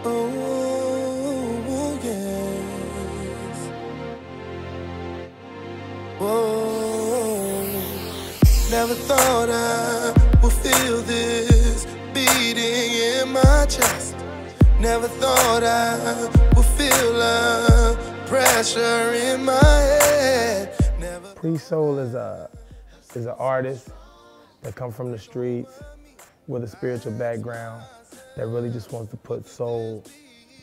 Oh, yes. Whoa. Never thought I would feel this beating in my chest. Never thought I would feel a pressure in my head. Priest Soul is an artist that come from the streets with a spiritual background that really just wants to put soul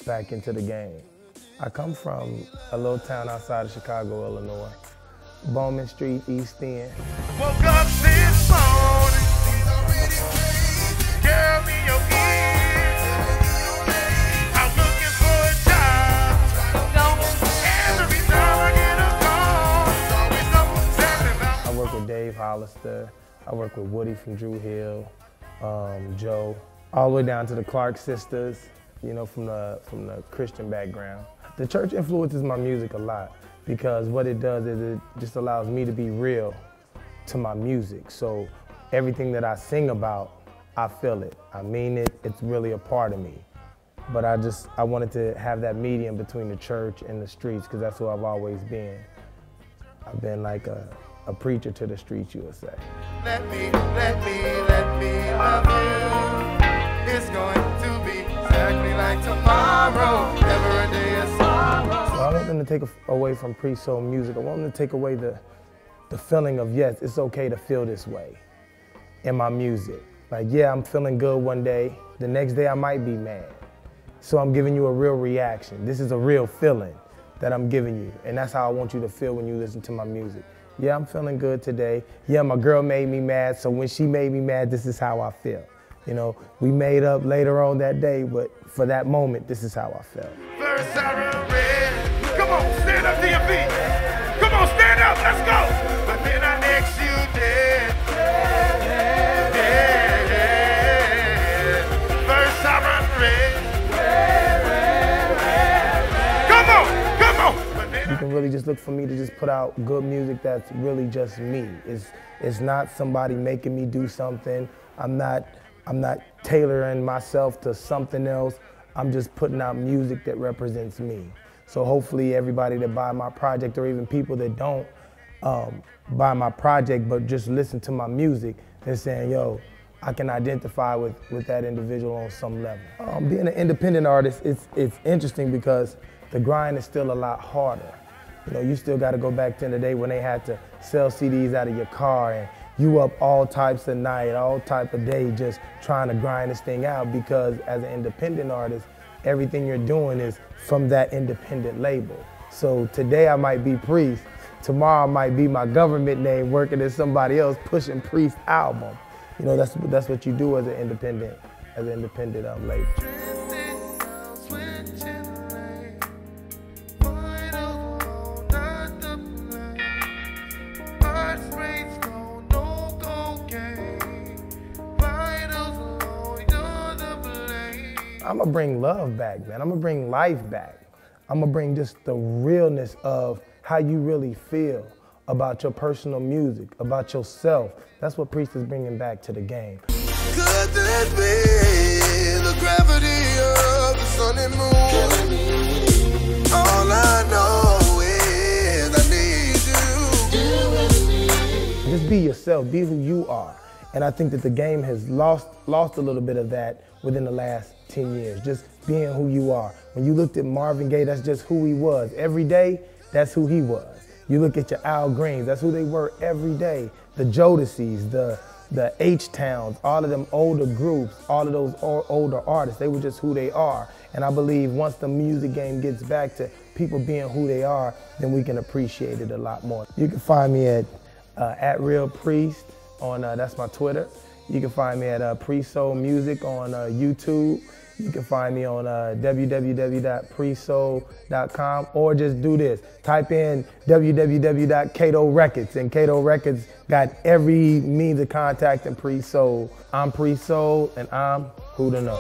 back into the game. I come from a little town outside of Chicago, Illinois. Bowman Street, East End. Woke up this morning, girl, me your ears. I'm looking for a job. Every time I get a call, it's always something about. I work with Dave Hollister. I work with Woody from Drew Hill, Joe, all the way down to the Clark sisters, you know, from the Christian background. The church influences my music a lot because what it does is it just allows me to be real to my music. So everything that I sing about, I feel it. I mean it, it's really a part of me. But I wanted to have that medium between the church and the streets because that's who I've always been. I've been like a preacher to the streets, you would say. Let me love you. It's going to be exactly like tomorrow. Never a day of sorrow. So I want them to take away from Priest Soul music. I want them to take away the feeling of, yes, it's okay to feel this way in my music. Like, yeah, I'm feeling good one day. The next day I might be mad. So I'm giving you a real reaction. This is a real feeling that I'm giving you. And that's how I want you to feel when you listen to my music. Yeah, I'm feeling good today. Yeah, my girl made me mad, so when she made me mad, this is how I feel. You know, we made up later on that day, but for that moment, this is how I felt. First I run red. Come on, stand up to your feet. Come on, stand up, let's go. But then I next you dead. First I run red. You can really just look for me to just put out good music that's really just me. It's not somebody making me do something. I'm not tailoring myself to something else. I'm just putting out music that represents me. So hopefully everybody that buy my project, or even people that don't buy my project but just listen to my music, they're saying, yo, I can identify with that individual on some level. Being an independent artist, it's interesting because the grind is still a lot harder. You know, you still got to go back to the day when they had to sell CDs out of your car and you up all types of night, all type of day just trying to grind this thing out, because as an independent artist, everything you're doing is from that independent label. So today I might be Priest, tomorrow I might be my government name working as somebody else pushing Priest album. You know, that's what you do as an independent label. I'm gonna bring love back, man. I'm gonna bring life back. I'm gonna bring just the realness of how you really feel about your personal music, about yourself. That's what Priest is bringing back to the game. Could this be the gravity of the sun and moon? All I know is I need you. Just be yourself, be who you are. And I think that the game has lost a little bit of that within the last 10 years, just being who you are. When you looked at Marvin Gaye, that's just who he was. Every day, that's who he was. You look at your Al Greens, that's who they were every day. The Jodeci's, the H-Towns, all of them older groups, all of those older artists, they were just who they are. And I believe once the music game gets back to people being who they are, then we can appreciate it a lot more. You can find me at Real Priest on, that's my Twitter. You can find me at Priest Soul Music on YouTube. You can find me on www.priestsoul.com, or just do this. Type in www.Kato Records, and Kato Records got every means of contacting Priest Soul. I'm Priest Soul, and I'm who to know.